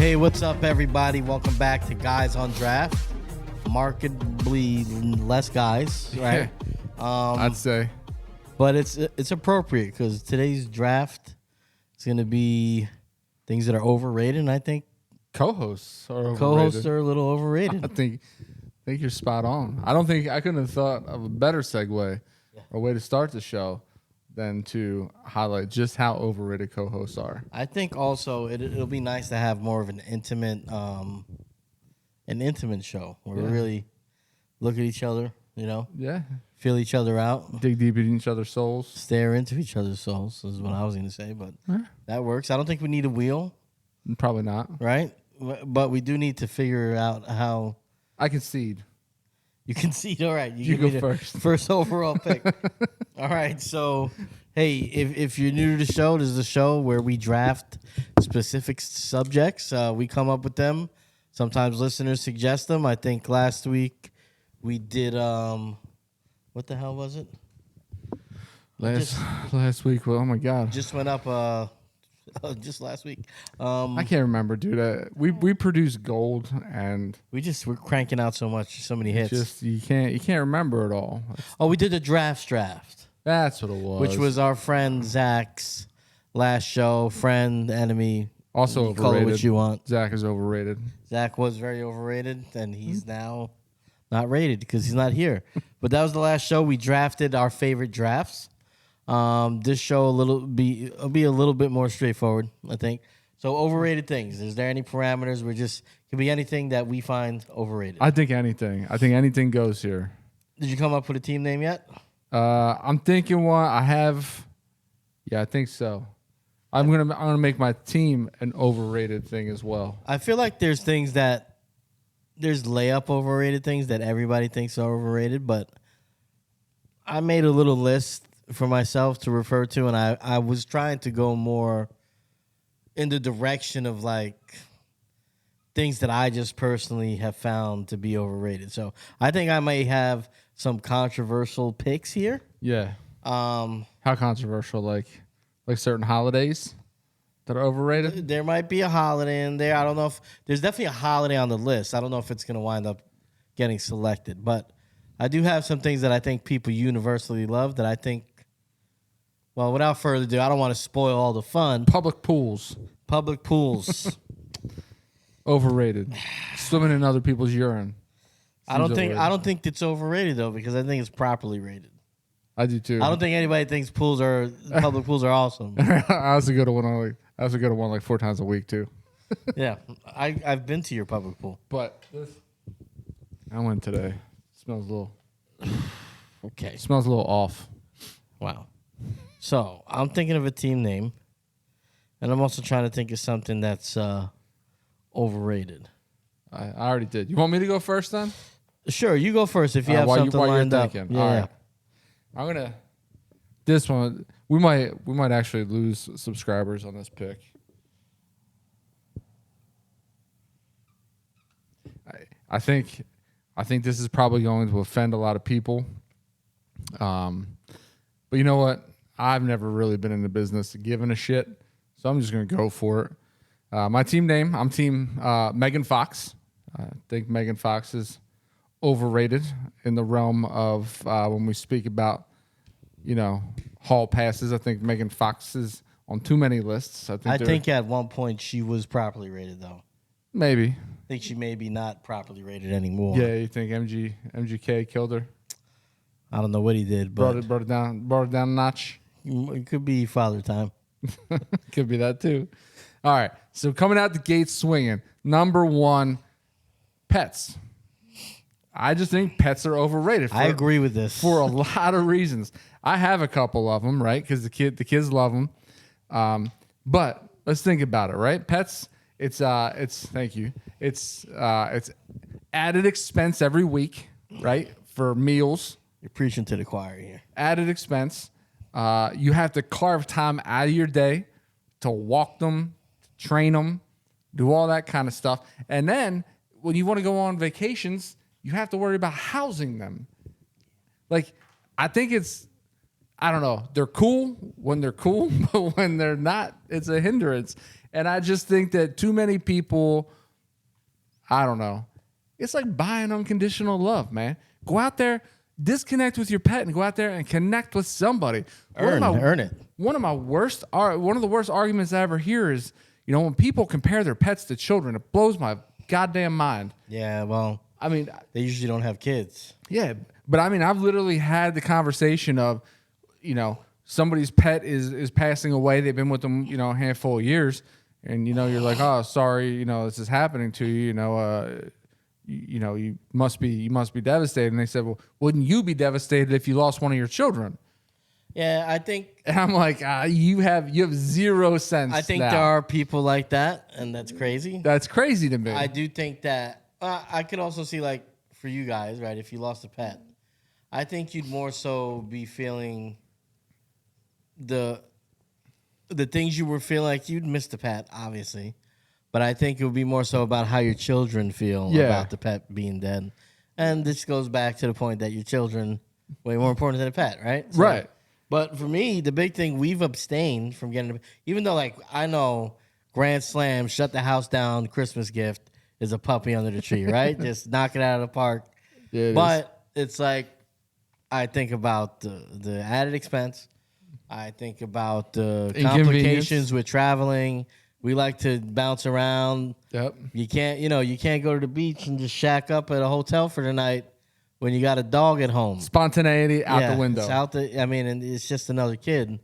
Hey, what's up, everybody? Welcome back to Guys on Draft. Markedly less guys, right? I'd say. But it's appropriate because today's draft is going to be things that are overrated, and I think Co-hosts are overrated. co-hosts are a little overrated. I think you're spot on. I couldn't have thought of a better segue or way to start the show than to highlight just how overrated co-hosts are. I think also it'll be nice to have more of an intimate show where we really look at each other, feel each other out, dig deep in each other's souls, stare into each other's souls is what I was going to say, but that works. I don't think we need a wheel. Probably not. Right? But we do need to figure out how. I concede. You concede, all right. You go first. First overall pick. All right, so, hey, if you're new to the show, this is a show where we draft specific subjects. We come up with them. Sometimes listeners suggest them. I think last week we did, what the hell was it? Last week, well, oh my God. Just went up just last week. I can't remember, dude. We produce gold, and we're cranking out so many hits. Just you can't remember it all. We did the draft. That's what it was. Which was our friend Zach's last show. Friend, enemy. Also overrated. Call it what you want. Zach is overrated. Zach was very overrated, and he's now not rated because he's not here. But that was the last show. We drafted our favorite drafts. This show will be a little bit more straightforward, I think. So overrated things. Is there any parameters? Could be anything that we find overrated. I think anything goes here. Did you come up with a team name yet? I'm thinking one. I have. Yeah, I think so. I'm gonna make my team an overrated thing as well. I feel like there's layup overrated things that everybody thinks are overrated, but I made a little list for myself to refer to, and I was trying to go more in the direction of like things that I just personally have found to be overrated. So I think I may have some controversial picks here. Yeah. How controversial? Like certain holidays that are overrated? There might be a holiday in there. I don't know if there's definitely a holiday on the list. I don't know if it's going to wind up getting selected, but I do have some things that I think people universally love that I think. Well, without further ado, I don't want to spoil all the fun. Public pools. Overrated. Swimming in other people's urine. I don't think it's overrated though, because I think it's properly rated. I do too. I don't think anybody thinks public pools are awesome. I also go to one like 4 times a week too. Yeah, I've been to your public pool, but I went today. Smells a little. Okay. Smells a little off. Wow. So I'm thinking of a team name, and I'm also trying to think of something that's overrated. I already did. You want me to go first then? Sure, you go first if you have something lined up. Yeah. All right. I'm gonna. This one we might actually lose subscribers on this pick. I think this is probably going to offend a lot of people. But you know what? I've never really been in the business of giving a shit, so I'm just gonna go for it. My team name, I'm team Megan Fox. I think Megan Fox is overrated in the realm of when we speak about, hall passes. I think Megan Fox is on too many lists. I think at one point she was properly rated, though. Maybe. I think she may be not properly rated anymore. Yeah, you think MGK killed her? I don't know what he did, but brought it down a notch. It could be father time. Could be that too. All right, so coming out the gate swinging, number 1, pets. I just think pets are overrated. I agree with this for a lot of reasons. I have a couple of them, right? Because the kids love them. But let's think about it, right? Pets. It's thank you. It's added expense every week, right? For meals. You're preaching to the choir here. Added expense. You have to carve time out of your day to walk them, train them, do all that kind of stuff. And then when you want to go on vacations, you have to worry about housing them. Like, I think it's I don't know. They're cool when they're cool, but when they're not, it's a hindrance. And I just think that too many people, I don't know. It's like buying unconditional love, man. Go out there, disconnect with your pet, and go out there and connect with somebody. Earn it. One of the worst arguments I ever hear is, when people compare their pets to children, it blows my goddamn mind. Yeah, well, I mean, they usually don't have kids. yeah, but I mean, I've literally had the conversation of, somebody's pet is passing away. They've been with them, a handful of years, and you're like, oh, sorry, this is happening to you. You must be devastated. And they said, well, wouldn't you be devastated if you lost one of your children? Yeah, I think. And I'm like, you have 0 sense. I think now. there are people like that, and that's crazy. That's crazy to me. I do think that. I could also see, like, for you guys, right? If you lost a pet, I think you'd more so be feeling the things you were feeling like you'd miss the pet, obviously. But I think it would be more so about how your children feel about the pet being dead. And this goes back to the point that your children way more important than a pet, right? So, right. But for me, the big thing, we've abstained from getting, even though, like, I know Grand Slam, shut the house down, Christmas gift is a puppy under the tree, right? Just knock it out of the park. Yeah, but it's like, I think about the added expense. I think about the complications with traveling. We like to bounce around. Yep. You can't go to the beach and just shack up at a hotel for the night when you got a dog at home. Spontaneity out the window. And it's just another kid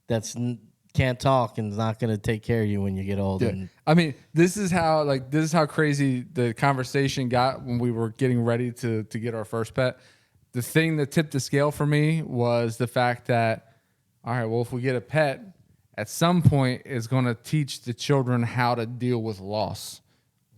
that's can't talk and is not going to take care of you when you get old. Yeah. I mean, this is how crazy the conversation got when we were getting ready to get our first pet. The thing that tipped the scale for me was the fact that, all right, well, if we get a pet, at some point it's going to teach the children how to deal with loss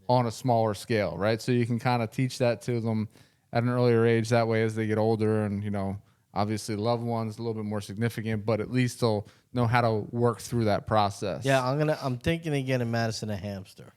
on a smaller scale, right? So you can kind of teach that to them at an earlier age. That way, as they get older and, obviously loved ones a little bit more significant, but at least they'll know how to work through that process. Yeah, I'm thinking of getting Madison a hamster.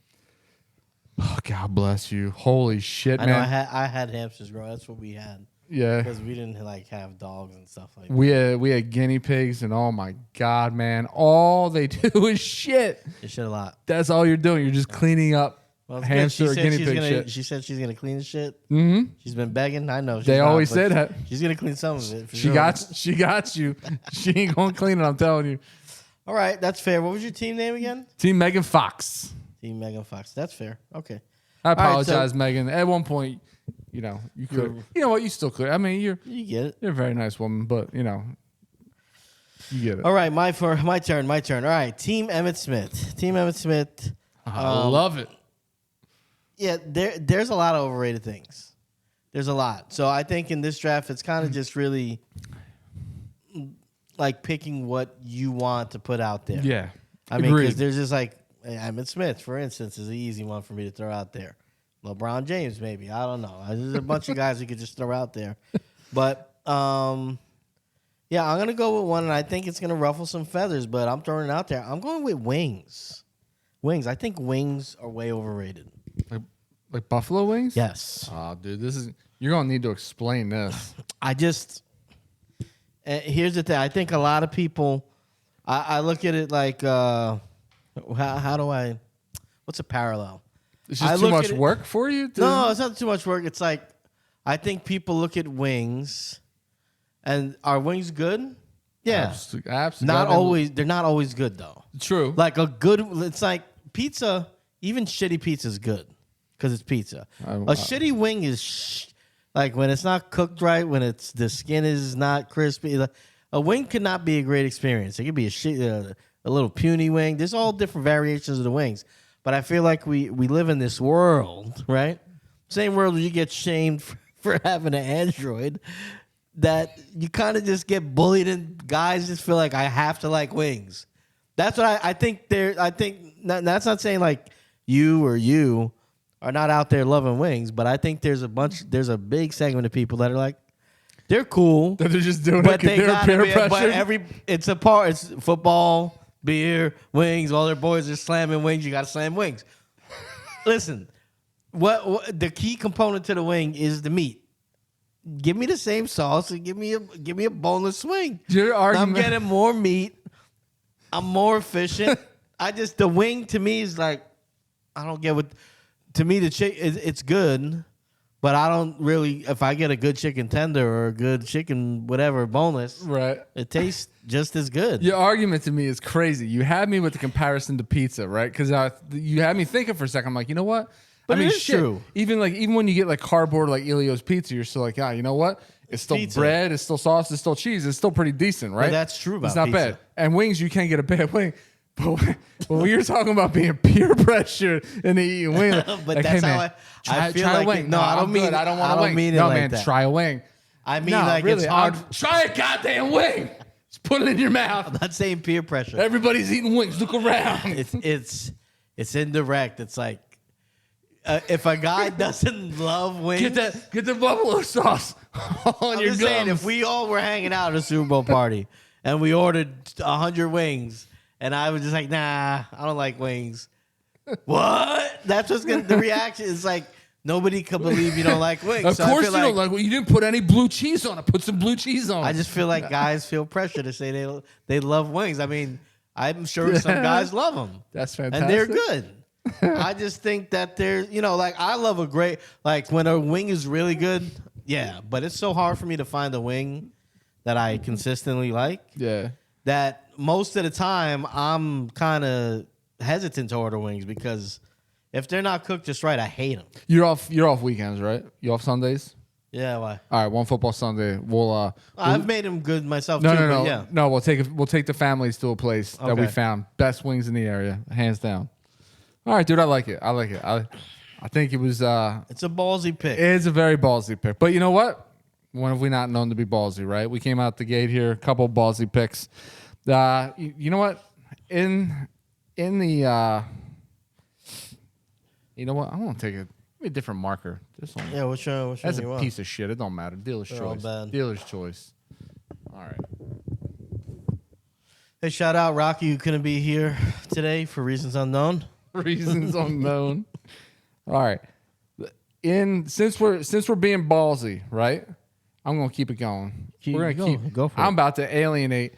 Oh, God bless you. Holy shit, man. I had hamsters growing. That's what we had. Yeah. Because we didn't have dogs and stuff like that. We had guinea pigs, and oh my God, man. All they do is shit. They shit a lot. That's all you're doing. You're just cleaning up hamster or guinea pig shit. She said she's going to clean the shit. Mm-hmm. She's been begging. I know. They always say that. She's going to clean some of it. She got you. She ain't going to clean it, I'm telling you. All right. That's fair. What was your team name again? Team Megan Fox. Team Megan Fox. That's fair. Okay. I apologize, Megan. At one point, you could. You know what? You still could. I mean, you get it. You're a very nice woman, but you get it. All right, my turn. All right, Team Emmitt Smith. I love it. Yeah, there's a lot of overrated things. There's a lot. So I think in this draft, it's kind of just really like picking what you want to put out there. Yeah, I mean, because there's just like Emmitt Smith, for instance, is an easy one for me to throw out there. LeBron James, maybe. I don't know. There's a bunch of guys you could just throw out there. But, yeah, I'm going to go with one, and I think it's going to ruffle some feathers, but I'm throwing it out there. I'm going with wings. I think wings are way overrated. Like buffalo wings? Yes. Oh, dude, you're going to need to explain this. Here's the thing. I think a lot of people, I look at it like, what's a parallel? It's just too much work for you? No, it's not too much work. It's like, I think people look at wings, and are wings good? Yeah. Absolutely. Not always. They're not always good, though. True. Like it's like pizza, even shitty pizza is good because it's pizza. A shitty wing is like when it's not cooked right, when the skin is not crispy. A wing could not be a great experience. It could be a little puny wing. There's all different variations of the wings. But I feel like we live in this world, right? Same world where you get shamed for having an Android, that you kind of just get bullied and guys just feel like I have to like wings. That's what I think. That's not saying like you are not out there loving wings, but I think there's a big segment of people that are like, they're cool. They're just doing it because they're peer pressure. It's football, beer, wings. All their boys are slamming wings. You got to slam wings. Listen, what the key component to the wing is the meat. give me the same sauce and give me a boneless wing. Your argument. I'm getting more meat. I'm more efficient. The wing to me is like, I don't get what. To me, the it's good, but I don't really. If I get a good chicken tender or a good chicken whatever boneless, right, it tastes just as good. Your argument to me is crazy. You had me with the comparison to pizza, right? Because you had me thinking for a second. I'm like, you know what? But I mean, it is true. Even when you get like cardboard like Elio's pizza, you're still like, you know what? It's still pizza. bread, it's still sauce, it's still cheese, it's still pretty decent, right? Well, that's true about It's not pizza. bad. And wings, you can't get a bad wing. But when you're talking about being peer pressure and eating wing, But like, that's hey, how man, I feel try like a wing. it. No, I don't mean. I don't want a wing. mean it no, like man, that. try a wing. I mean, No, like really, it's hard. try a goddamn wing. Just put it in your mouth. I'm not saying peer pressure. Everybody's eating wings. Look around. It's indirect. It's like if a guy doesn't love wings, Get the buffalo sauce on I'm your just gums. saying, if we all were hanging out at a Super Bowl party and we ordered 100 wings, and I was just like, nah, I don't like wings. What? That's what's gonna. The reaction is like nobody can believe you don't like wings. Of So I course feel you don't like. Well, you didn't put any blue cheese on it. Put some blue cheese on it. I just feel like guys feel pressure to say they love wings. I mean, I'm sure some guys love them. That's And fantastic. they're good. I just think that there's, like I love a great, like when a wing is really good, yeah, but it's so hard for me to find a wing that I consistently like Yeah. that most of the time I'm kind of hesitant to order wings because if they're not cooked just right, I hate them. You're off weekends, right? You off Sundays? Yeah, why? All right, one football Sunday. I've made them good myself No, too, no, no, but yeah. no. We'll take the families to a place that we Okay. found best wings in the area, hands down. All right, dude, I like it. I think it was. It's a ballsy pick. It's a very ballsy pick, but you know what? When have we not known to be ballsy, right? We came out the gate here, a couple ballsy picks. You know what? In the. You know what? I want to take a different marker. This one. Yeah, which one That's you a want? piece of shit. It don't matter. Dealer's They're all choice. bad. Dealer's choice. All right. Hey, shout out Rocky who couldn't be here today for reasons unknown. Reasons unknown. All right. Since we're being ballsy, right? I'm gonna keep it going. We're gonna go for it. I'm about to alienate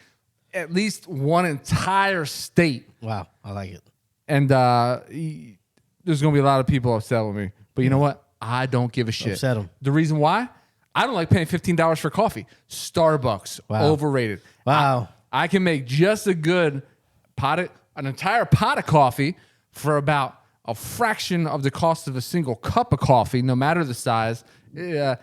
at least one entire state, Wow, I like it. and there's gonna be a lot of people upset with me. But you know what? I don't give a shit. Upset 'em. The reason why? I don't like paying $15 for coffee. Starbucks, Wow. overrated. Wow. I can make just a good an entire pot of coffee for about a fraction of the cost of a single cup of coffee, no matter the size. Yeah,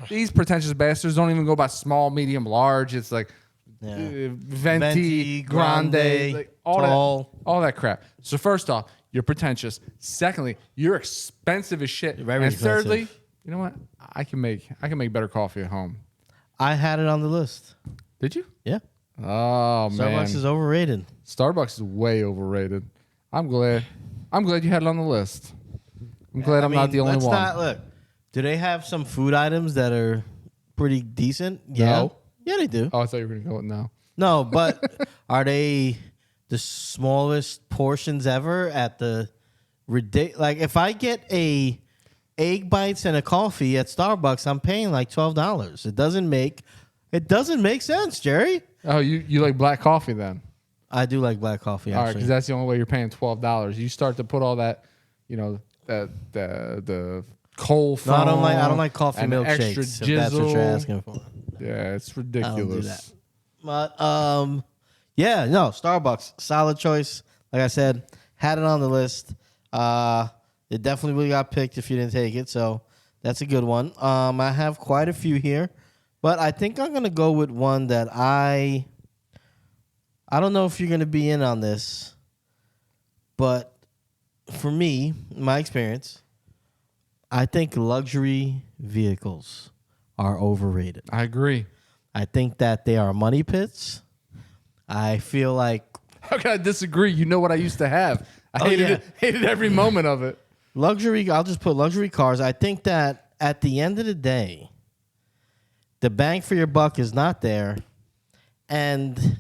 these pretentious bastards don't even go by small, medium, large. It's like venti, grande, like tall. all that crap. So first off, you're pretentious. Secondly, you're expensive as shit. Very and expensive. thirdly, you know what? I can make better coffee at home. I had it on the list. Did you? Yeah. Oh man, Starbucks is overrated. Starbucks is way overrated. I'm glad you had it on the list. I'm glad I'm not the only let's one. Not, look, do they have some food items that are pretty decent? Yeah. No. Yeah, they do. Oh, I thought you were gonna go with no. No, but are they the smallest portions ever at the like if I get a egg bites and a coffee at Starbucks, I'm paying like $12. It doesn't make sense, Jerry. Oh, you like black coffee then? I do like black coffee, All right, actually. because that's the only way you're paying $12. You start to put all that, the coal No, foam. I don't like coffee and milkshakes. extra If that's what you're jizzle. asking for. Yeah, it's I ridiculous. don't do that. But yeah, no, Starbucks, solid choice. Like I said, had it on the list. It definitely would have got picked if you didn't take it, so that's a good one. I have quite a few here, but I think I'm gonna go with one that I don't know if you're gonna be in on this, but for me, my experience, I think luxury vehicles are overrated. I agree. I think that they are money pits. I feel like How can I disagree? You know what I used to have. I Oh, hated yeah. it. Hated every moment of it. I'll just put luxury cars. I think that at the end of the day, the bang for your buck is not there. And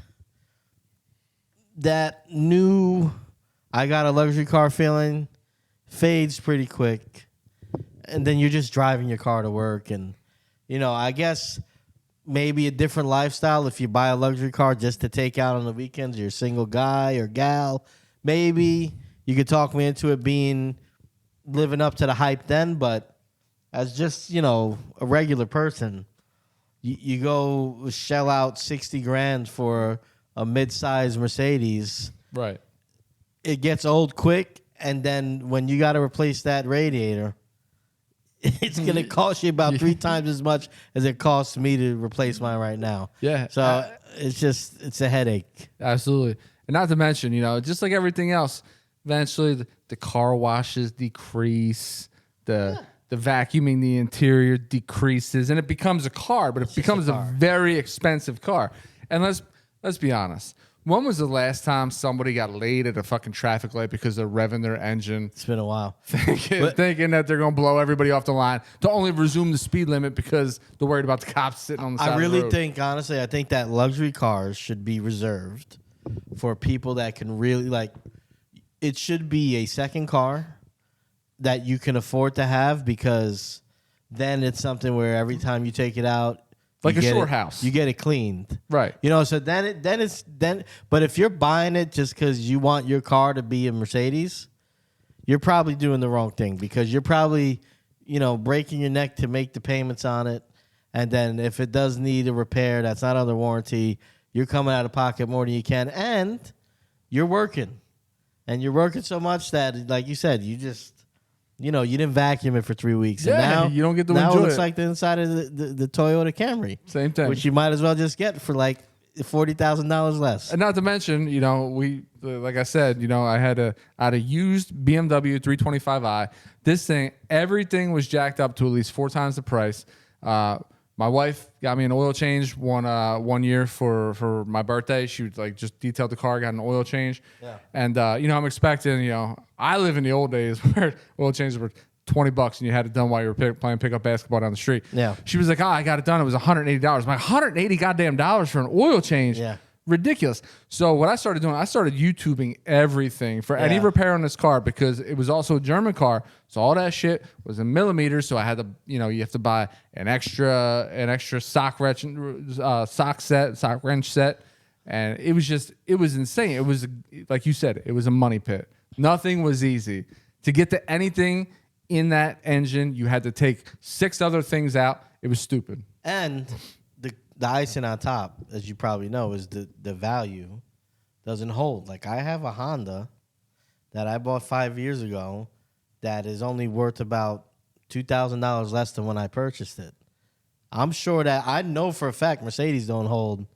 that new, I got a luxury car feeling fades pretty quick. And then you're just driving your car to work and I guess maybe a different lifestyle if you buy a luxury car just to take out on the weekends. You're a single guy or gal. Maybe you could talk me into it being living up to the hype then, but as just, a regular person, you go shell out 60 grand for a mid-sized Mercedes. Right. It gets old quick, and then when you got to replace that radiator, it's going to cost you about 3 times as much as it costs me to replace mine right now. Yeah. So it's a headache. Absolutely. And not to mention, just like everything else, eventually the car washes decrease, the vacuuming the interior decreases, and it becomes a car, but it becomes a very expensive car. And let's be honest. When was the last time somebody got laid at a fucking traffic light because they're revving their engine? It's been a while. Thinking that they're going to blow everybody off the line to only resume the speed limit because they're worried about the cops sitting on the side of the road. I think that luxury cars should be reserved for people that can really, it should be a second car that you can afford to have, because then it's something where every time you take it out, like a short house, you get it cleaned, right? So then. But if you're buying it just because you want your car to be a Mercedes, you're probably doing the wrong thing, because you're probably, breaking your neck to make the payments on it, and then if it does need a repair that's not under warranty, you're coming out of pocket more than you can, and you're working, so much that, like you said, you just. You didn't vacuum it for 3 weeks. Yeah, and now you don't get to enjoy it. Now it looks it. like the inside of the Toyota Camry. Same thing. Which you might as well just get for like $40,000 less. And not to mention, we like I said, I had a used BMW 325i. This thing, everything was jacked up to at least 4 times the price. My wife got me an oil change one year for my birthday. She would just detailed the car, got an oil change. Yeah. And I'm expecting, I live in the old days where oil changes were $20 and you had it done while you were playing pickup basketball down the street. Yeah. She was like, I got it done. It was $180. My $180 goddamn dollars for an oil change. Yeah. Ridiculous. So what I started doing, I started YouTubing everything for any repair on this car, because it was also a German car. So all that shit was in millimeters. So I had to, you have to buy an extra sock wrench set. And it was insane. It was, like you said, it was a money pit. Nothing was easy. To get to anything in that engine, you had to take 6 other things out. It was stupid. And the icing on top, as you probably know, is the value doesn't hold. Like, I have a Honda that I bought 5 years ago that is only worth about $2,000 less than when I purchased it. I'm sure that I know for a fact Mercedes don't hold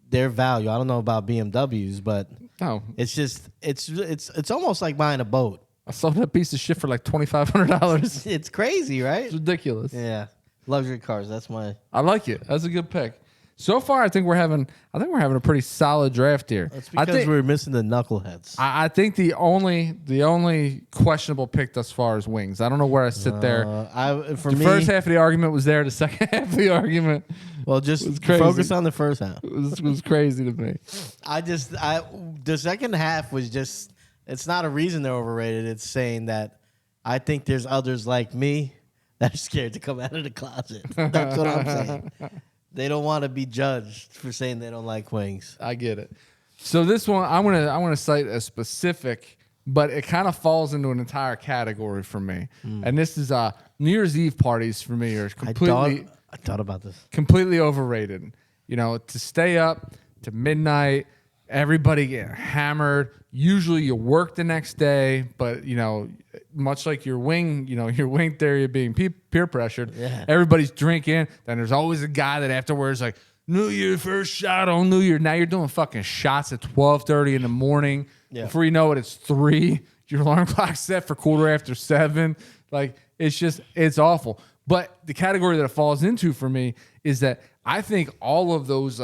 their value. I don't know about BMWs, but no, it's just it's almost like buying a boat. I sold that piece of shit for like $2,500. It's crazy, right? It's ridiculous. Yeah. Luxury cars, I like it. That's a good pick. So far, I think we're having a pretty solid draft here. That's because we're missing the knuckleheads. I think the only questionable pick thus far is wings. I don't know where I sit there. The first half of the argument was there. The second half of the argument, well, just focus on the first half. It was crazy to me. The second half was just. It's not a reason they're overrated. It's saying that I think there's others like me that are scared to come out of the closet. That's what I'm saying. They don't want to be judged for saying they don't like wings. I get it. So this one, I want to cite a specific, but it kind of falls into an entire category for me. And this is New Year's Eve parties for me are completely. I thought about this. Completely overrated. To stay up to midnight, everybody get hammered. Usually you work the next day, but much like your wing theory of being peer pressured, everybody's drinking. Then there's always a guy that afterwards like, New Year, first shot on New Year. Now you're doing fucking shots at 12:30 in the morning. Yeah. Before you know it, it's 3. Your alarm clock's set for 7:15. Like, it's awful. But the category that it falls into for me is that I think all of those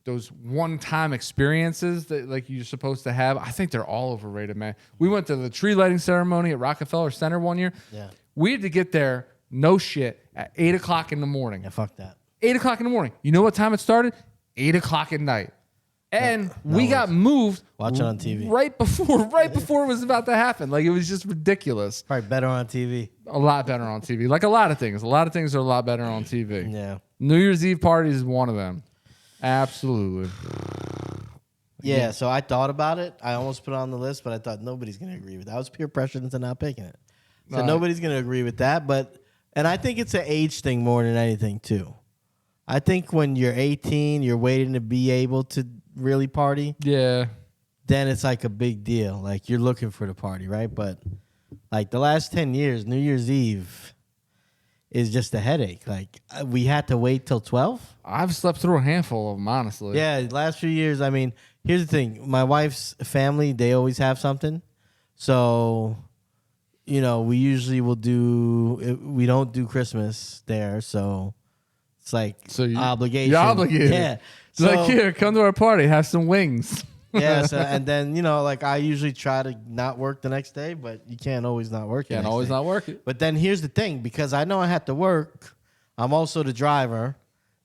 those one-time experiences that you're supposed to have, I think they're all overrated, man. We went to the tree lighting ceremony at Rockefeller Center one year. Yeah. We had to get there, no shit, at 8 o'clock in the morning. Yeah, fuck that. 8 o'clock in the morning. You know what time it started? 8 o'clock at night. And we got moved. Watch it on TV. Right before it was about to happen. Like, it was just ridiculous. Probably better on TV. A lot better on TV. Like a lot of things. A lot of things are a lot better on TV. Yeah. New Year's Eve parties is one of them. Absolutely. Yeah, so I thought about it. I almost put it on the list, but I thought nobody's going to agree with that. I was peer pressured into not picking it. So nobody's going to agree with that. And I think it's an age thing more than anything, too. I think when you're 18, you're waiting to be able to really party. Yeah. Then it's like a big deal. Like, you're looking for the party, right? But, like, the last 10 years, New Year's Eve is just a headache. Like, we had to wait till 12. I've slept through a handful of them, honestly. Yeah, the last few years, I mean, here's the thing. My wife's family, they always have something. So, you know, we usually will we don't do Christmas there. So, it's like obligation. You're obligated. Yeah. It's like, here, come to our party, have some wings. Yeah, so, and then, you know, like I usually try to not work the next day, but you can't always not work. Can't always not work it. But then here's the thing, because I know I have to work, I'm also the driver.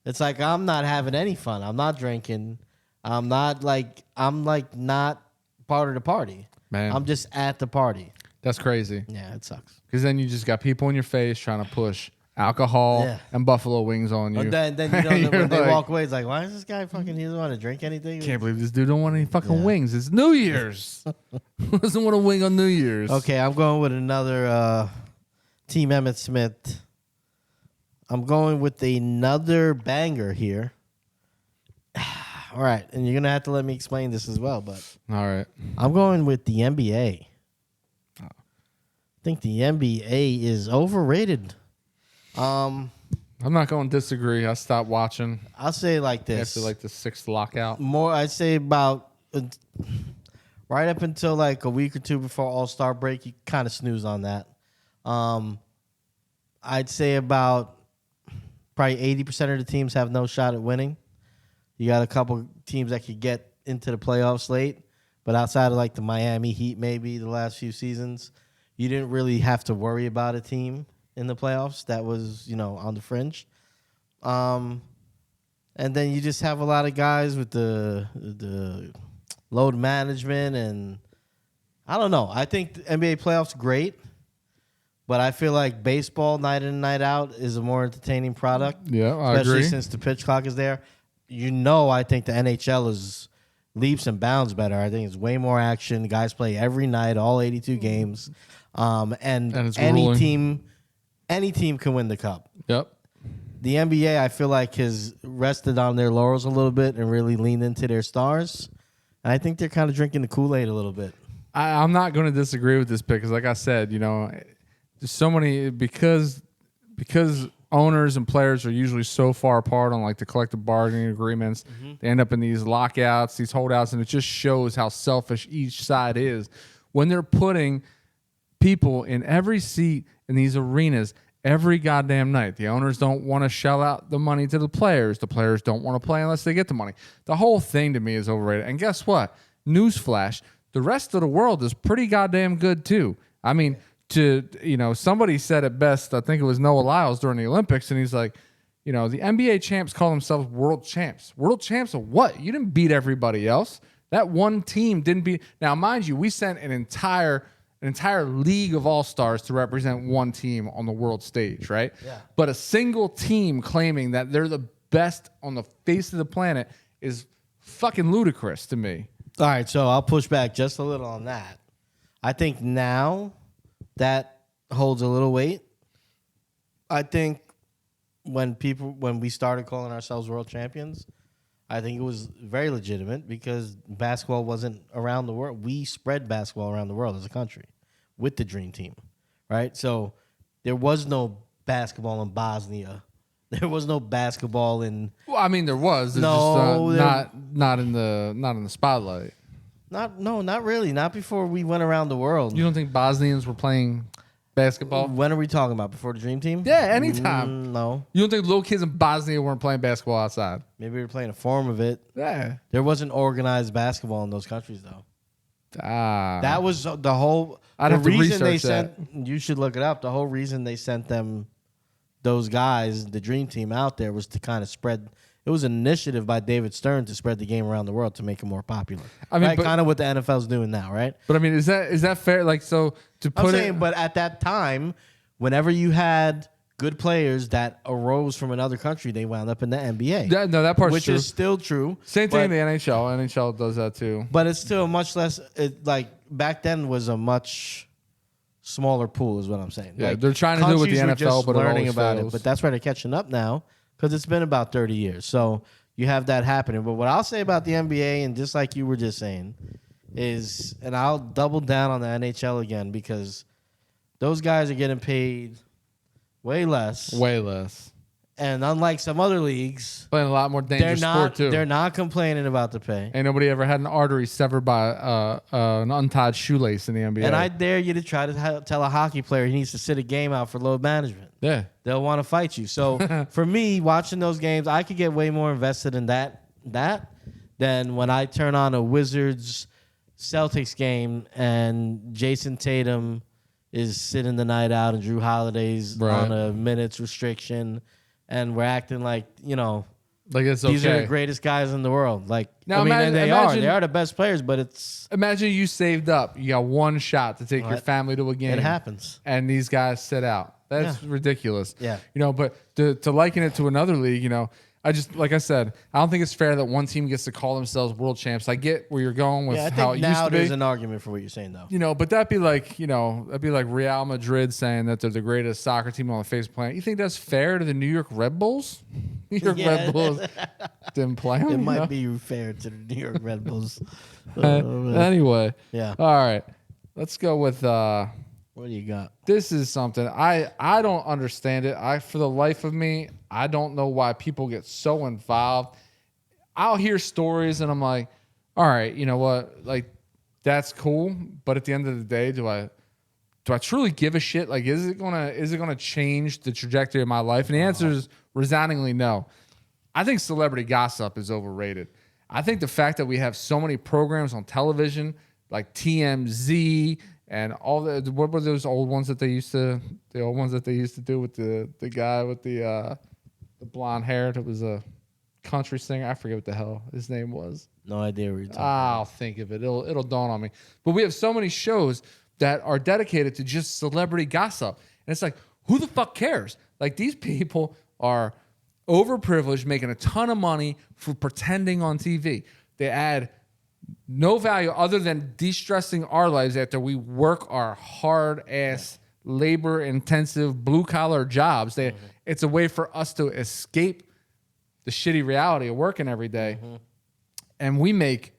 It's like I'm not having any fun. I'm not drinking. I'm not not part of the party. Man, I'm just at the party. That's crazy. Yeah, it sucks. Because then you just got people in your face trying to push alcohol and buffalo wings on you. And then you know, when they walk away, it's like, why is this guy fucking? He doesn't want to drink anything. Can't believe this dude don't want any fucking wings. It's New Year's. Doesn't want a wing on New Year's. Okay, I'm going with another Team Emmitt Smith. I'm going with another banger here. All right, and you're gonna have to let me explain this as well, but all right, I'm going with the NBA. I think the NBA is overrated. I'm not going to disagree. I stopped watching. I'll say it like this. After like the 6th lockout. More, I'd say about right up until like a week or two before All-Star break, you kind of snooze on that. I'd say about probably 80% of the teams have no shot at winning. You got a couple teams that could get into the playoffs late, but outside of like the Miami Heat maybe the last few seasons, you didn't really have to worry about a team in the playoffs that was, you know, on the fringe. And then you just have a lot of guys with the load management, and I don't know. I think the NBA playoffs are great, but I feel like baseball night in and night out is a more entertaining product. Yeah, I agree. Especially since the pitch clock is there. You know, I think the NHL is leaps and bounds better. I think it's way more action. The guys play every night, all 82 games. And any team can win the cup. Yep. The NBA, I feel like, has rested on their laurels a little bit and really leaned into their stars. And I think they're kind of drinking the Kool-Aid a little bit. I'm not going to disagree with this pick because, like I said, you know, there's so many because owners and players are usually so far apart on like the collective bargaining agreements. Mm-hmm. They end up in these lockouts, these holdouts, and it just shows how selfish each side is when they're putting people in every seat in these arenas every goddamn night. The owners don't want to shell out the money to the players. The players don't want to play unless they get the money. The whole thing to me is overrated. And guess what? Newsflash, the rest of the world is pretty goddamn good too. I mean, somebody said it best, I think it was Noah Lyles during the Olympics, and he's like, you know, the NBA champs call themselves world champs. World champs of what? You didn't beat everybody else. That one team didn't beat. Now, mind you, we sent an entire league of all-stars to represent one team on the world stage, right? Yeah. But a single team claiming that they're the best on the face of the planet is fucking ludicrous to me. All right, so I'll push back just a little on that. I think now that holds a little weight. I think when we started calling ourselves world champions, I think it was very legitimate because basketball wasn't around the world. We spread basketball around the world as a country with the Dream Team, right? So there was no basketball in Bosnia. There was no basketball in. Well, I mean, there was. It's just not in the spotlight. Not really. Not before we went around the world. You don't think Bosnians were playing basketball? When are we talking about? Before the Dream Team? Yeah, anytime. No. You don't think little kids in Bosnia weren't playing basketball outside? Maybe we were playing a form of it. Yeah. There wasn't organized basketball in those countries, though. That was the whole. The reason they sent. You should look it up. The whole reason they sent those guys, the Dream Team, out there was to kind of spread It was an initiative by David Stern to spread the game around the world to make it more popular. I mean, right? Kind of what the NFL's doing now, right? But I mean, is that fair? Like, so to put I'm saying, but at that time, whenever you had good players that arose from another country, they wound up in the NBA. That part's which true. is still true. Same thing in the NHL. NHL does that too. But it's still much less. Like back then was a much smaller pool, is what I'm saying. Yeah, like, they're trying to do it with the countries were NFL, just but learning it about fails. it. But that's why they're catching up now because it's been about 30 years. So you have that happening. But what I'll say about the NBA, and just like you were just saying, is, and I'll double down on the NHL again because those guys are getting paid way less. Way less. And unlike some other leagues, Playing a lot more dangerous sport too. They're not complaining about the pay. Ain't nobody ever had an artery severed by an untied shoelace in the NBA. And I dare you to try to tell a hockey player he needs to sit a game out for load management. Yeah. They'll want to fight you. So for me, watching those games, I could get way more invested in that than when I turn on a Wizards Celtics game and Jason Tatum is sitting the night out and Drew Holiday's on a minutes restriction. And we're acting like, like it's okay. These are the greatest guys in the world. Like, now, they are the best players, but it's... Imagine you saved up. You got one shot to take your family to a game. It happens. And these guys sit out. That's ridiculous. Yeah. But to liken it to another league, I just, like I said, I don't think it's fair that one team gets to call themselves world champs. I get where you're going with how it used to be. Now there's an argument for what you're saying, though. But that'd be like Real Madrid saying that they're the greatest soccer team on the face of the planet. You think that's fair to the New York Red Bulls? New York Red Bulls didn't play them. It might be fair to the New York Red Bulls. Anyway. Yeah. All right. Let's go with... what do you got? This is something I don't understand it. For the life of me, I don't know why people get so involved. I'll hear stories and I'm like, all right, you know what? Like, that's cool. But at the end of the day, do I truly give a shit? Like, is it gonna change the trajectory of my life? And the answer is resoundingly no. I think celebrity gossip is overrated. I think the fact that we have so many programs on television like TMZ and all what were those old ones that they used to do with the guy with the blonde hair that was a country singer. I forget what the hell his name was. No idea what you're talking I'll think of it. It'll dawn on me. But we have so many shows that are dedicated to just celebrity gossip. And it's like, who the fuck cares? Like, these people are overprivileged, making a ton of money for pretending on TV. They add no value other than de-stressing our lives after we work our hard-ass, labor-intensive, blue-collar jobs. It's a way for us to escape the shitty reality of working every day. And we make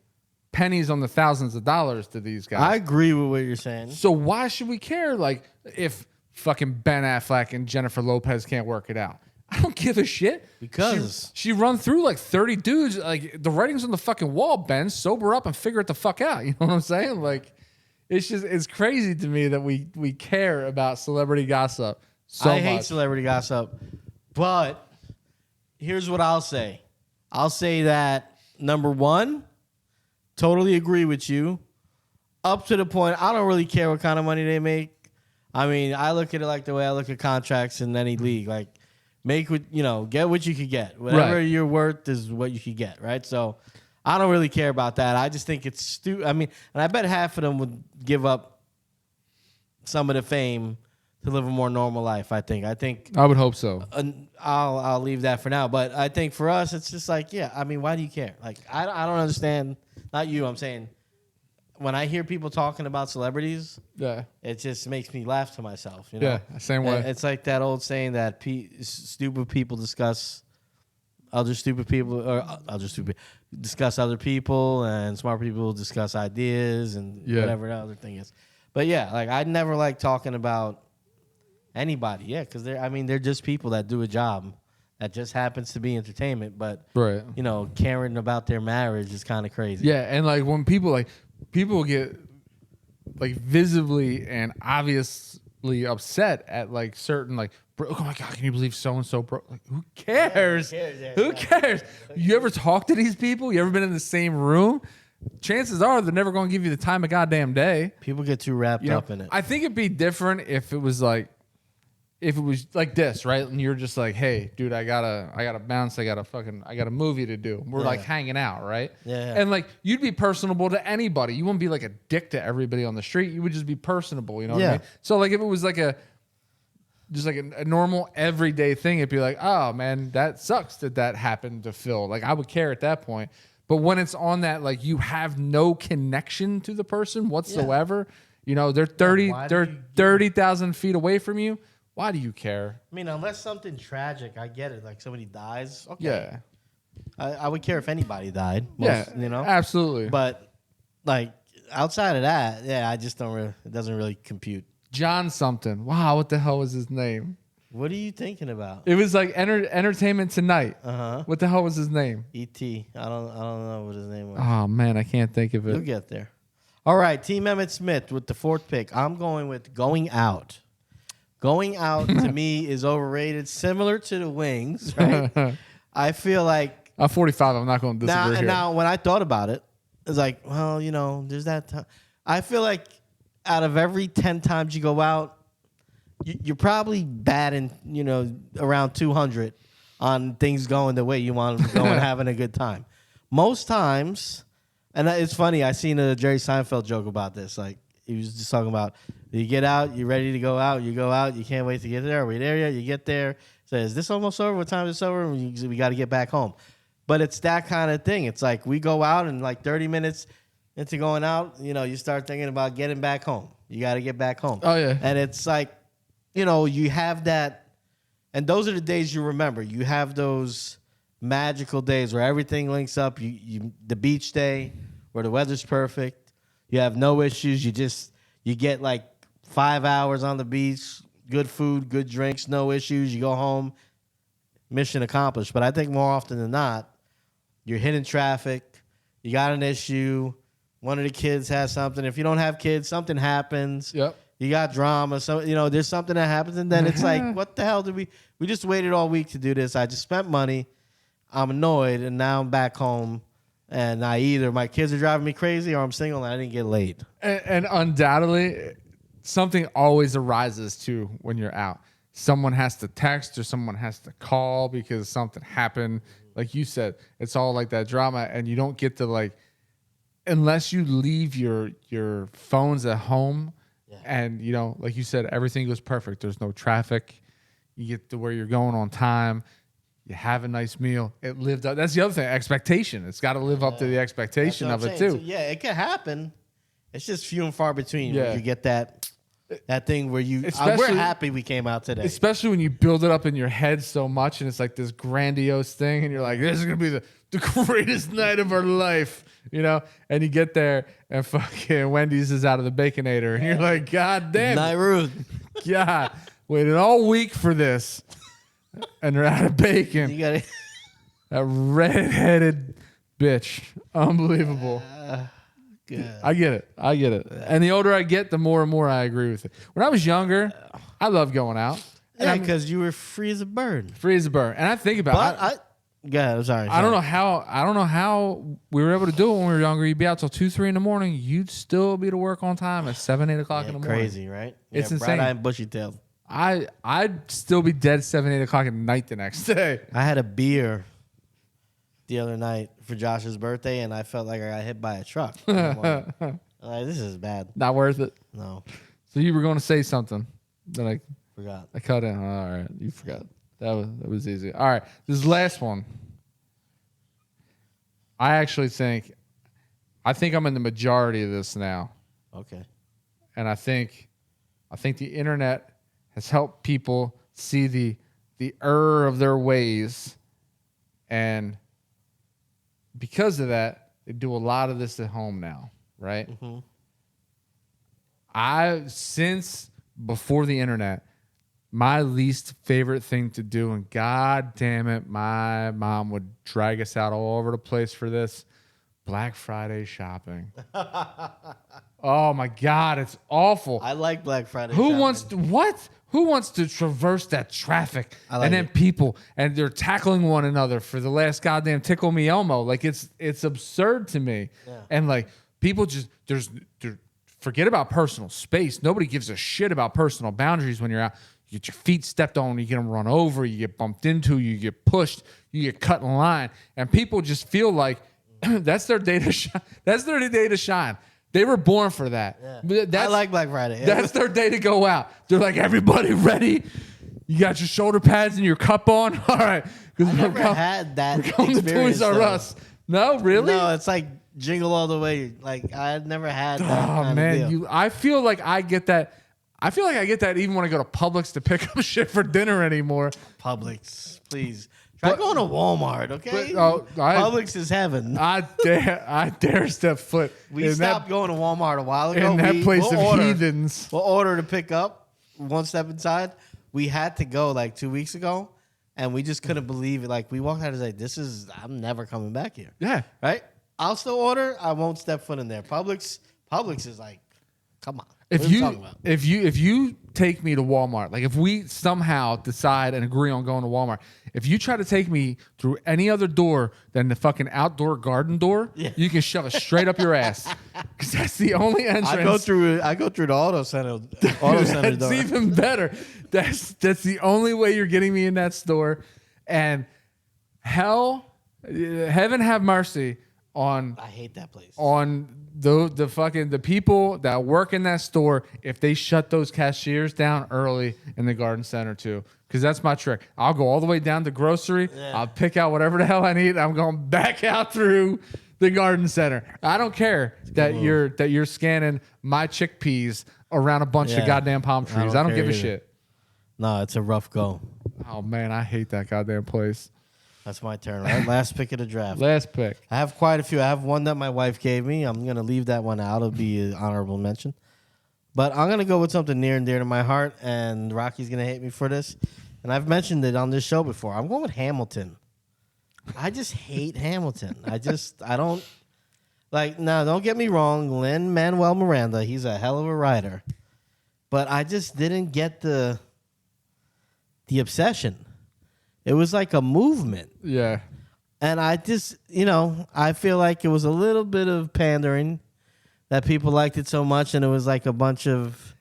pennies on the thousands of dollars to these guys. I agree with what you're saying. So why should we care? Like, if fucking Ben Affleck and Jennifer Lopez can't work it out. I don't give a shit. Because she run through like 30 dudes. Like, the writing's on the fucking wall, Ben. Sober up and figure it the fuck out. You know what I'm saying? Like, it's crazy to me that we care about celebrity gossip so much. I hate celebrity gossip. But here's what I'll say. I'll say that, number one, totally agree with you. Up to the point, I don't really care what kind of money they make. I mean, I look at it like the way I look at contracts in any league. Like, make what, get what you could get. Whatever you're worth is what you could get, right? So I don't really care about that. I just think it's stupid. I mean, and I bet half of them would give up some of the fame to live a more normal life, I think. I would hope so. I'll leave that for now. But I think for us, it's just like, yeah, I mean, why do you care? Like, I don't understand. Not you, I'm saying. When I hear people talking about celebrities, it just makes me laugh to myself. Yeah, same way. It's like that old saying that stupid people discuss other stupid people, or discuss other people, and smart people discuss ideas and whatever the other thing is. But yeah, like, I never like talking about anybody. Yeah, because they're just people that do a job that just happens to be entertainment. But caring about their marriage is kind of crazy. Yeah, and like when people get like visibly and obviously upset at like certain like, oh my God, can you believe so and so broke? Like, who cares? Who cares? You ever talk to these people? You ever been in the same room? Chances are they're never going to give you the time of goddamn day. People get too wrapped up in it. I think it'd be different if it was like if it was like this, right? And you're just like, hey, dude, I gotta bounce. I got a movie to do. We're like hanging out, right? Yeah. And like, you'd be personable to anybody. You wouldn't be like a dick to everybody on the street. You would just be personable. You know what I mean? So like, if it was like just like a normal everyday thing, it'd be like, oh man, that sucks that happened to Phil. Like, I would care at that point. But when it's on that, like, you have no connection to the person whatsoever. You know, they're 30,000 feet away from you. Why do you care? I mean, unless something tragic, I get it. Like somebody dies. Okay. Yeah. I would care if anybody died. You know? Absolutely. But like outside of that, yeah, I just don't really, it doesn't really compute. John something. Wow, what the hell was his name? What are you thinking about? It was like Entertainment Tonight. Uh-huh. What the hell was his name? E.T. I don't know what his name was. Oh man, I can't think of it. You'll get there. All right, Team Emmitt Smith with the fourth pick. I'm going with Going Out. Going Out to me is overrated, similar to the Wings, right? I feel like I'm 45. I'm not going to disagree here. Now, when I thought about it, it's like, well, you know, there's that time. I feel like out of every 10 times you go out, you're probably batting, you know, around 200 on things going the way you want them to go and having a good time. Most times, and it's funny, I seen a Jerry Seinfeld joke about this. Like, he was just talking about, you get out, you're ready to go out, you go out, you can't wait to get there. Are we there yet? You get there, say, is this almost over? What time is it over? We got to get back home. But it's that kind of thing. It's like we go out and like 30 minutes into going out, you know, you start thinking about getting back home. You got to get back home. Oh, yeah. And it's like, you know, you have that, and those are the days you remember. You have those magical days where everything links up. The beach day where the weather's perfect. You have no issues. You get like 5 hours on the beach, good food, good drinks, no issues. You go home, mission accomplished. But I think more often than not, you're hitting traffic. You got an issue. One of the kids has something. If you don't have kids, something happens. Yep. You got drama. So, you know, there's something that happens. And then it's like, what the hell did we just waited all week to do this. I just spent money. I'm annoyed. And now I'm back home. And either my kids are driving me crazy or I'm single and I didn't get laid. And undoubtedly, something always arises too when you're out. Someone has to text or someone has to call because something happened. Like you said, it's all like that drama, and you don't get to like, unless you leave your phones at home, and you know, like you said, everything goes perfect. There's no traffic. You get to where you're going on time. You have a nice meal. It lived up. That's the other thing. Expectation. It's got to live up to the expectation of it too. So, yeah, it could happen. It's just few and far between. Yeah. When you get that thing where you. Especially- we're happy we came out today. Especially when you build it up in your head so much, and it's like this grandiose thing, and you're like, "This is gonna be the greatest night of our life," you know. And you get there, and fucking Wendy's is out of the Baconator, and you're like, "God damn, Night Ruth. God, waited all week for this." And they're out of bacon. You got That red-headed bitch. Unbelievable. good. I get it. And the older I get, the more and more I agree with it. When I was younger, I loved going out. Yeah, because you were free as a bird. Free as a bird. And I think about it. Go ahead, I'm sorry. I don't know how we were able to do it when we were younger. You'd be out till 2, 3 in the morning. You'd still be to work on time at 7, 8 o'clock in the morning. Crazy, right? It's insane. Bright-eyed and bushy-tailed. I'd still be dead 7, 8 o'clock at night the next day. I had a beer the other night for Josh's birthday, and I felt like I got hit by a truck. I'm like, this is bad. Not worth it. No, So you were going to say something that forgot. I cut in. All right, you forgot. That was easy. All right, this last one. I actually think I'm in the majority of this now, Okay. and I think the internet has helped people see the error of their ways, and because of that, they do a lot of this at home now, right? Mm-hmm. Since before the internet, my least favorite thing to do, and God damn it, my mom would drag us out all over the place for this, Black Friday shopping. Oh my God, it's awful. I like Black Friday. Who shopping. wants to what? Who wants to traverse that traffic? I like and then it. people, and they're tackling one another for the last goddamn Tickle Me Elmo. Like it's absurd to me. Yeah. And like people just forget about personal space. Nobody gives a shit about personal boundaries when you're out. you get your feet stepped on, you get them run over, you get bumped into, you get pushed, you get cut in line, and people just feel like that's their day to shine. That's their day to shine. They were born for that. Yeah. I like Black Friday. That's their day to go out. They're like, everybody ready? You got your shoulder pads and your cup on? All right. I never had that We're going to Toys R Us. No, really? No, it's like Jingle All the Way. Like, I never had that kind of deal. I feel like I get that. I feel like I get that even when I go to Publix to pick up shit for dinner anymore. Publix, please. Try going to Walmart, okay? Publix is heaven. I dare step foot. We stopped going to Walmart a while ago. In that place of heathens. We'll order to pick up one step inside. We had to go like 2 weeks ago, and we just couldn't believe it. Like, we walked out and was like, I'm never coming back here. Yeah. Right? I'll still order. I won't step foot in there. Publix is like, come on. If you take me to Walmart, like if we somehow decide and agree on going to Walmart, if you try to take me through any other door than the fucking outdoor garden door, you can shove it straight up your ass, because that's the only entrance. I go through the auto center. That's door. even better. That's the only way you're getting me in that store, and heaven have mercy on. I hate that place. On the people that work in that store, if they shut those cashiers down early in the garden center too, because that's my trick. I'll go all the way down to grocery. Yeah. I'll pick out whatever the hell I need. I'm going back out through the garden center. I don't care that you're scanning my chickpeas around a bunch of goddamn palm trees. I don't give a shit. No, it's a rough go. Oh man, I hate that goddamn place. That's my turn, right? Last pick of the draft. Last pick. I have quite a few. I have one that my wife gave me. I'm going to leave that one out. It'll be an honorable mention. But I'm going to go with something near and dear to my heart, and Rocky's going to hate me for this. And I've mentioned it on this show before. I'm going with Hamilton. I just hate Hamilton. I don't. Like, now, don't get me wrong. Lin-Manuel Miranda, he's a hell of a writer. But I just didn't get the obsession. It was like a movement. Yeah. And I just, I feel like it was a little bit of pandering that people liked it so much, and it was like a bunch of,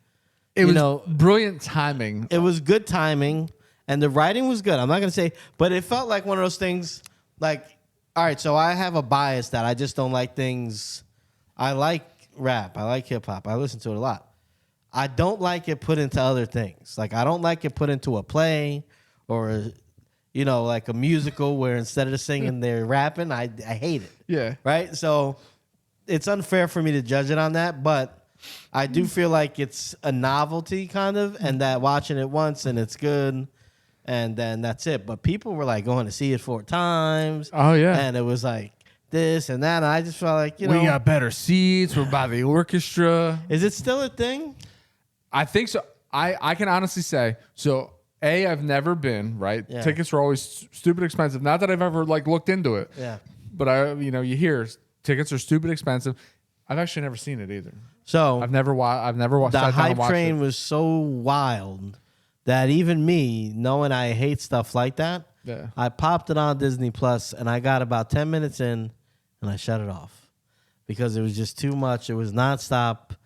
It was brilliant timing. It was good timing, and the writing was good. I'm not going to say, but it felt like one of those things, like, all right, so I have a bias that I just don't like things. I like rap. I like hip-hop. I listen to it a lot. I don't like it put into other things. Like, I don't like it put into a play or like a musical where instead of singing, they're rapping. I hate it. Yeah. Right? So it's unfair for me to judge it on that, but I do feel like it's a novelty kind of, and that watching it once and it's good, and then that's it. But people were like going to see it 4 times. Oh, yeah. And it was like this and that. And I just felt like, we got better seats. We're by the orchestra. Is it still a thing? I think so. I can honestly say, so I've never been, right? Yeah. Tickets are always stupid expensive. Not that I've ever looked into it. Yeah. But you hear tickets are stupid expensive. I've actually never seen it either. So I've never watched. The hype train was so wild that even me, knowing I hate stuff like that, I popped it on Disney Plus, and I got about 10 minutes in, and I shut it off because it was just too much. It was nonstop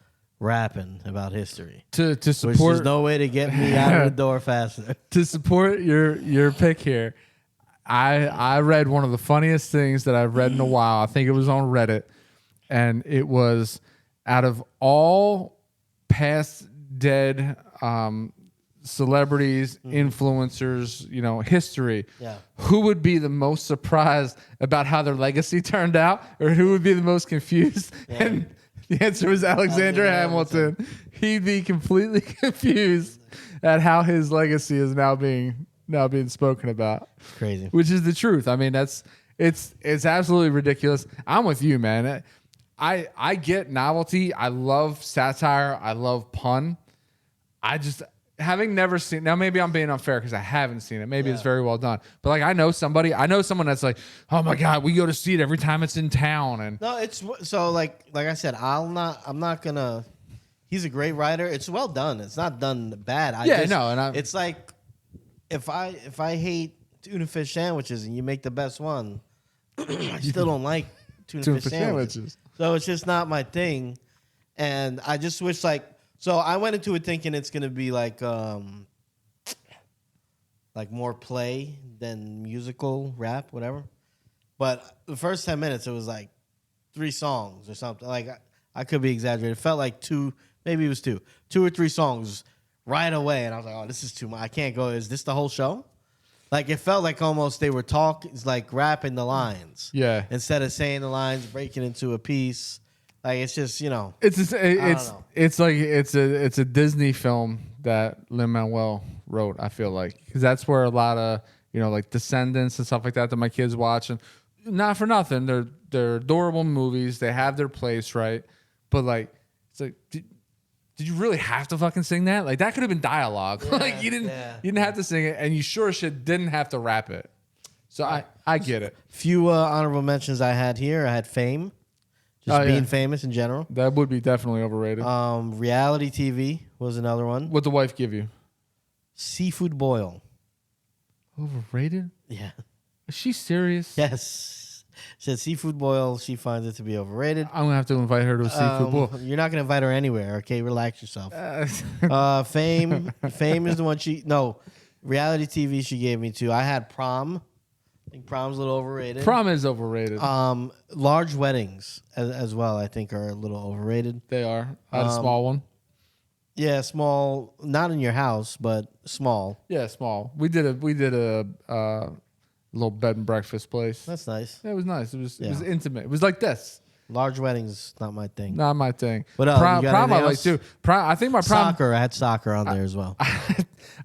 rapping about history to support. Which there's no way to get me out of the door faster. To support your pick here, I read one of the funniest things that I've read in a while. I think it was on Reddit, and it was out of all past dead celebrities, influencers, history. Yeah. Who would be the most surprised about how their legacy turned out, or who would be the most confused? Yeah. And the answer was Alexander Hamilton. He'd be completely confused at how his legacy is now being spoken about. Crazy. Which is the truth. I mean, it's absolutely ridiculous. I'm with you, man. I get novelty. I love satire. I love pun. I just, having never seen, now maybe I'm being unfair because I haven't seen it. Maybe it's very well done. But I know someone that's like, oh my God, we go to see it every time it's in town. And no, it's so like I said, I'm not gonna. He's a great writer. It's well done. It's not done bad. It's like if I hate tuna fish sandwiches and you make the best one, I still don't like tuna fish sandwiches. So it's just not my thing. And I just wish so I went into it thinking it's gonna be like like more play than musical rap, whatever. But the first 10 minutes, it was like 3 songs or something. Like I could be exaggerating. It felt like 2, maybe it was 2 or 3 songs right away, and I was like, oh, this is too much. I can't go. Is this the whole show? Like it felt like almost they were talking, like rapping the lines. Yeah. Instead of saying the lines, breaking into a piece. Like it's just it's a Disney film that Lin-Manuel wrote. I feel like because that's where a lot of like Descendants and stuff like that my kids watch, and not for nothing, they're adorable movies. They have their place, right? But like it's like. Did you really have to fucking sing that? Like that could have been dialogue. Yeah, like you didn't have to sing it, and you sure as shit didn't have to rap it. So I get it. Few honorable mentions I had here. I had Fame, just being famous in general. That would be definitely overrated. Reality TV was another one. What'd the wife give you? Seafood Boil. Overrated? Yeah. Is she serious? Yes. Said Seafood Boil. She finds it to be overrated. I'm gonna have to invite her to a seafood boil. You're not gonna invite her anywhere. Okay, relax yourself. Fame is the one reality TV she gave me to. I had Prom. I think Prom's a little overrated. Prom is overrated. Large weddings as well, I think, are a little overrated. They are. I had a small one. Yeah, small. Not in your house, but small. Yeah, small. We did a little bed and breakfast place. That's nice. Yeah, it was nice. It was intimate. It was like this. Large weddings, not my thing. Not my thing. But prom I like too. I think my prom soccer. I had soccer on there as well.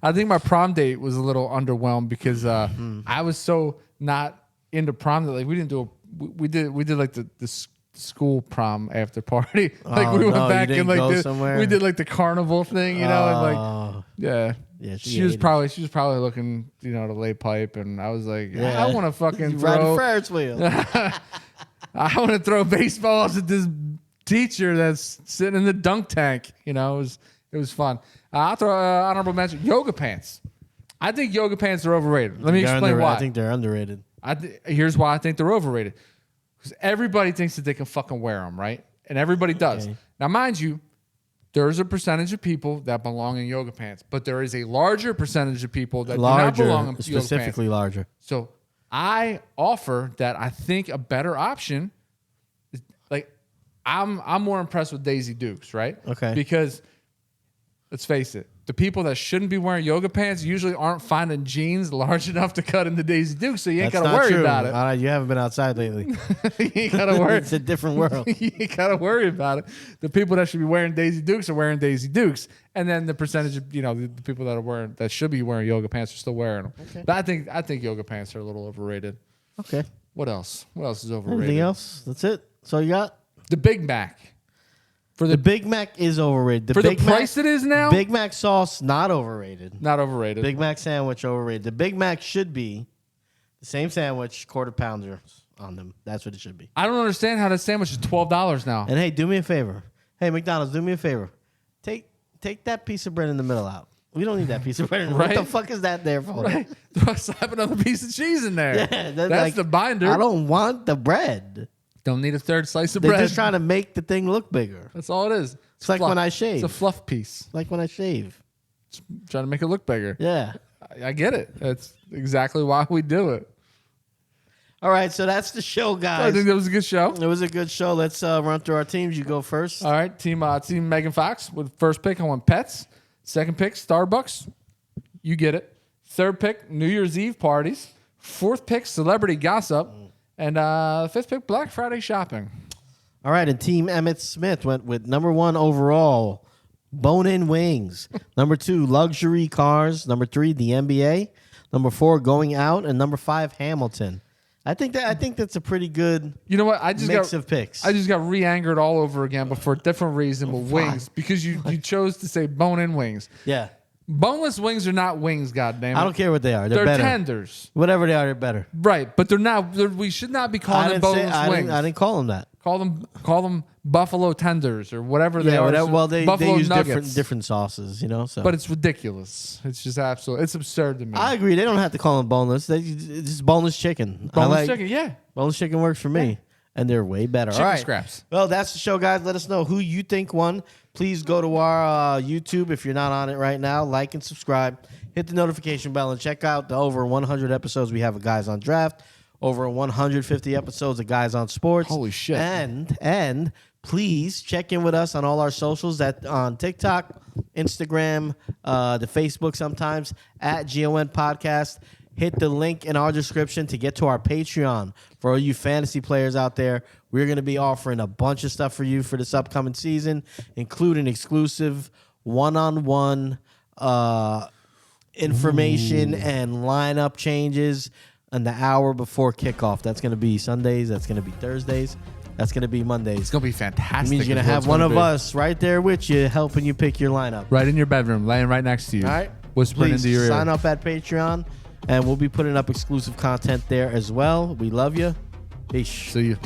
I think my prom date was a little underwhelmed because I was so not into prom that like we didn't do we did like the school prom after party. Like we went back and like we did like the carnival thing, and like yeah, she was probably looking to lay pipe, and I was like, I want to fucking ride a throw Ferris wheel. I want to throw baseballs at this teacher that's sitting in the dunk tank. It was fun. I'll throw honorable mention yoga pants. I think yoga pants are overrated. Let me explain why. I think they're underrated. Here's why I think they're overrated. Because everybody thinks that they can fucking wear them, right? And everybody does. Okay. Now, mind you, there's a percentage of people that belong in yoga pants, but there is a larger percentage of people that do not belong in yoga pants. Specifically larger. So I offer that I think a better option is, like, I'm more impressed with Daisy Dukes, right? Okay. Because let's face it, the people that shouldn't be wearing yoga pants usually aren't finding jeans large enough to cut into Daisy Dukes, so you ain't got to worry about it. You haven't been outside lately. You ain't got to worry. It's a different world. You ain't got to worry about it. The people that should be wearing Daisy Dukes are wearing Daisy Dukes, and then the percentage of the people that should be wearing yoga pants are still wearing them. Okay. But I think yoga pants are a little overrated. Okay. What else? What else is overrated? Anything else? That's it. So you got the Big Mac. The Big Mac is overrated. The price it is now? Big Mac sauce, not overrated. Not overrated. Big Mac sandwich, overrated. The Big Mac should be the same sandwich, quarter pounder on them. That's what it should be. I don't understand how that sandwich is $12 now. And hey, do me a favor. Hey, McDonald's, do me a favor. Take that piece of bread in the middle out. We don't need that piece of bread in the middle. What the fuck is that there for? Right. Slap another piece of cheese in there. Yeah, that's like, the binder. I don't want the bread. Don't need a third slice of bread. They're just trying to make the thing look bigger. That's all it is. It's like when I shave. It's a fluff piece. Like when I shave. Just trying to make it look bigger. Yeah. I get it. That's exactly why we do it. All right, so that's the show, guys. I think that was a good show. It was a good show. Let's run through our teams. You go first. All right, team Megan Fox with first pick. I went Pets. Second pick, Starbucks. You get it. Third pick, New Year's Eve parties. Fourth pick, celebrity gossip. And fifth pick, Black Friday shopping. All right, and Team Emmett Smith went with number 1 overall, bone-in wings. Number 2, luxury cars. Number 3, the NBA. Number 4, going out. And number 5, Hamilton. I think that's a pretty good mix of picks. I just got re-angered all over again, but for a different reason with wings. Because you chose to say bone-in wings. Yeah. Boneless wings are not wings, goddammit. I don't care what they are. They're better. Tenders. Whatever they are, they're better. Right, but they're not. We should not be calling them boneless wings. I didn't call them that. Call them buffalo tenders or whatever they are. Well, they use nuggets. different sauces, So. But it's ridiculous. It's just it's absurd to me. I agree. They don't have to call them boneless. It's just boneless chicken. Boneless chicken, yeah. Boneless chicken works for me. and they're way better. Chicken All right. scraps. Well, that's the show, guys. Let us know who you think won. Please go to our YouTube if you're not on it right now. Like and subscribe. Hit the notification bell and check out the over 100 episodes we have of Guys on Draft. Over 150 episodes of Guys on Sports. Holy shit. And please check in with us on all our socials on TikTok, Instagram, the Facebook sometimes, at GON Podcast. Hit the link in our description to get to our Patreon. For all you fantasy players out there, we're going to be offering a bunch of stuff for you for this upcoming season, including exclusive one-on-one information and lineup changes an hour before kickoff. That's going to be Sundays. That's going to be Thursdays. That's going to be Mondays. It's going to be fantastic. It means you're going to have one of us right there with you helping you pick your lineup. Right in your bedroom, laying right next to you. All right? Whispering Please into your ear. sign up at Patreon, and we'll be putting up exclusive content there as well. We love you. Peace. See you.